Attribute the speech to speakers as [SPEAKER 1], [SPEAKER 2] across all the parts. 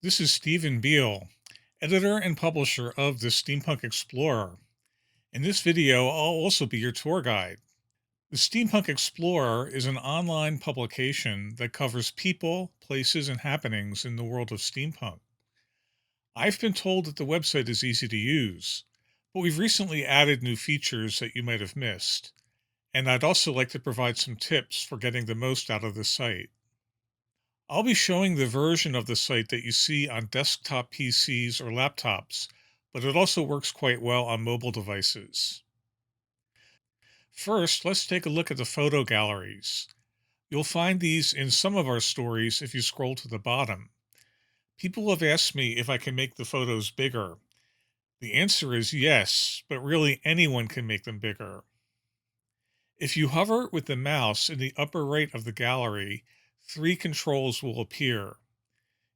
[SPEAKER 1] This is Stephen Beale, editor and publisher of the Steampunk Explorer. In this video, I'll also be your tour guide. The Steampunk Explorer is an online publication that covers people, places, and happenings in the world of steampunk. I've been told that the website is easy to use, but we've recently added new features that you might have missed, and I'd also like to provide some tips for getting the most out of the site. I'll be showing the version of the site that you see on desktop PCs or laptops, but it also works quite well on mobile devices. First, let's take a look at the photo galleries. You'll find these in some of our stories if you scroll to the bottom. People have asked me if I can make the photos bigger. The answer is yes, but really anyone can make them bigger. If you hover with the mouse in the upper right of the gallery, three controls will appear.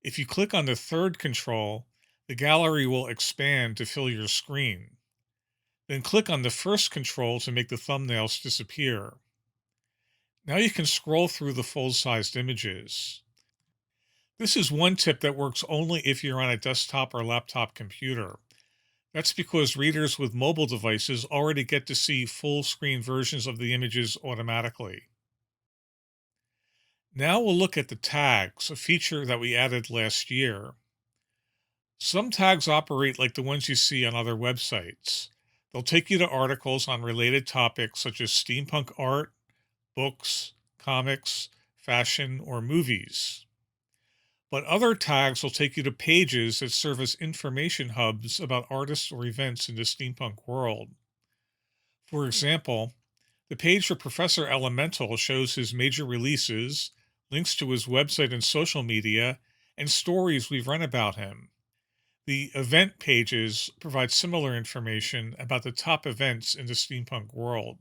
[SPEAKER 1] If you click on the third control, the gallery will expand to fill your screen. Then click on the first control to make the thumbnails disappear. Now you can scroll through the full-sized images. This is one tip that works only if you're on a desktop or laptop computer. That's because readers with mobile devices already get to see full-screen versions of the images automatically. Now we'll look at the tags, a feature that we added last year. Some tags operate like the ones you see on other websites. They'll take you to articles on related topics such as steampunk art, books, comics, fashion, or movies. But other tags will take you to pages that serve as information hubs about artists or events in the steampunk world. For example, the page for Professor Elemental shows his major releases, links to his website and social media, and stories we've run about him. The event pages provide similar information about the top events in the steampunk world.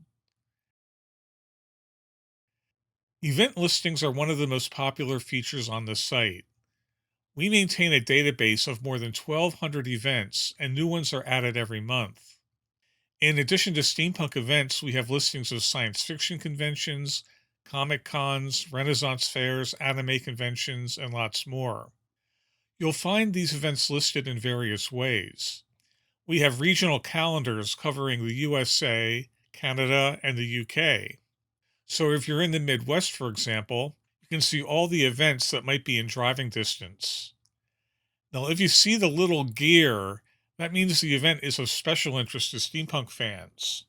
[SPEAKER 1] Event listings are one of the most popular features on the site. We maintain a database of more than 1,200 events, and new ones are added every month. In addition to steampunk events, we have listings of science fiction conventions, comic cons, Renaissance fairs, anime conventions, and lots more. You'll find these events listed in various ways. We have regional calendars covering the USA, Canada, and the UK. So if you're in the Midwest, for example, you can see all the events that might be in driving distance. Now, if you see the little gear, that means the event is of special interest to steampunk fans.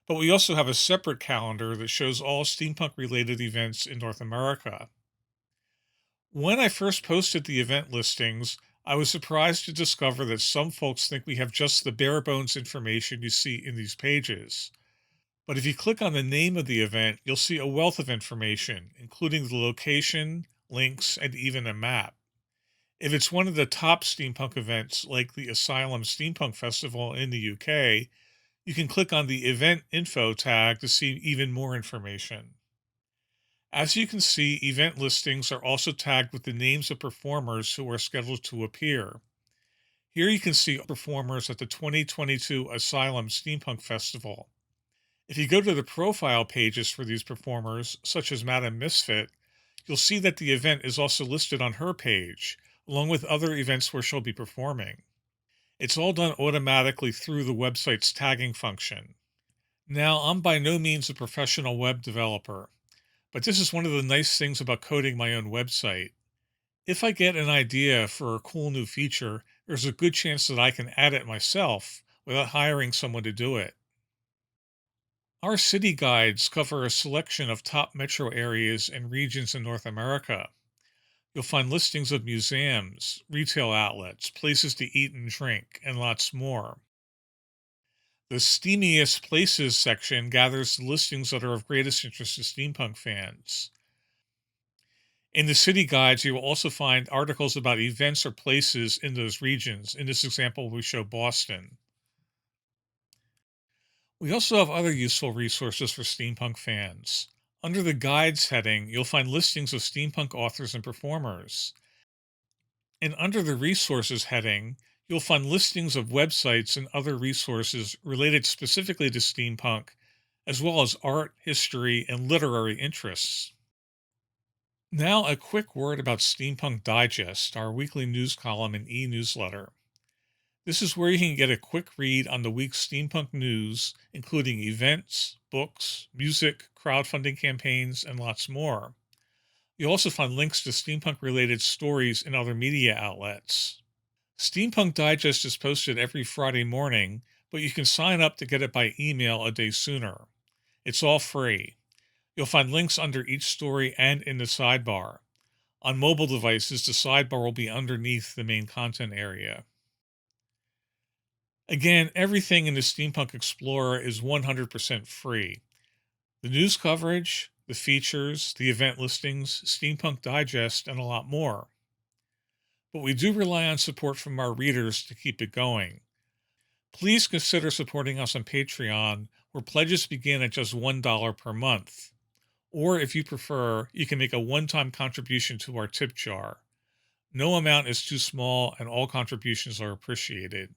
[SPEAKER 1] But we also have a separate calendar that shows all steampunk related events in North America. When I first posted the event listings, I was surprised to discover that some folks think we have just the bare bones information you see in these pages. But if you click on the name of the event, you'll see a wealth of information, including the location, links, and even a map. If it's one of the top steampunk events, like the Asylum Steampunk Festival in the UK, you can click on the Event Info tag to see even more information. As you can see, event listings are also tagged with the names of performers who are scheduled to appear. Here you can see performers at the 2022 Asylum Steampunk Festival. If you go to the profile pages for these performers, such as Madame Misfit, you'll see that the event is also listed on her page, along with other events where she'll be performing. It's all done automatically through the website's tagging function. Now, I'm by no means a professional web developer, but this is one of the nice things about coding my own website. If I get an idea for a cool new feature, there's a good chance that I can add it myself without hiring someone to do it. Our city guides cover a selection of top metro areas and regions in North America. You'll find listings of museums, retail outlets, places to eat and drink, and lots more. The Steamiest Places section gathers the listings that are of greatest interest to steampunk fans. In the city guides, you will also find articles about events or places in those regions. In this example, we show Boston. We also have other useful resources for steampunk fans. Under the Guides heading, you'll find listings of steampunk authors and performers. And under the Resources heading, you'll find listings of websites and other resources related specifically to steampunk, as well as art, history, and literary interests. Now, a quick word about Steampunk Digest, our weekly news column and e newsletter. This is where you can get a quick read on the week's steampunk news, including events, books, music, crowdfunding campaigns, and lots more. You'll also find links to steampunk related stories in other media outlets. Steampunk Digest is posted every Friday morning, but you can sign up to get it by email a day sooner. It's all free. You'll find links under each story and in the sidebar. On mobile devices, the sidebar will be underneath the main content area. Again, everything in the Steampunk Explorer is 100% free. The news coverage, the features, the event listings, Steampunk Digest, and a lot more. But we do rely on support from our readers to keep it going. Please consider supporting us on Patreon, where pledges begin at just $1 per month. Or if you prefer, you can make a one-time contribution to our tip jar. No amount is too small, and all contributions are appreciated.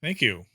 [SPEAKER 1] Thank you.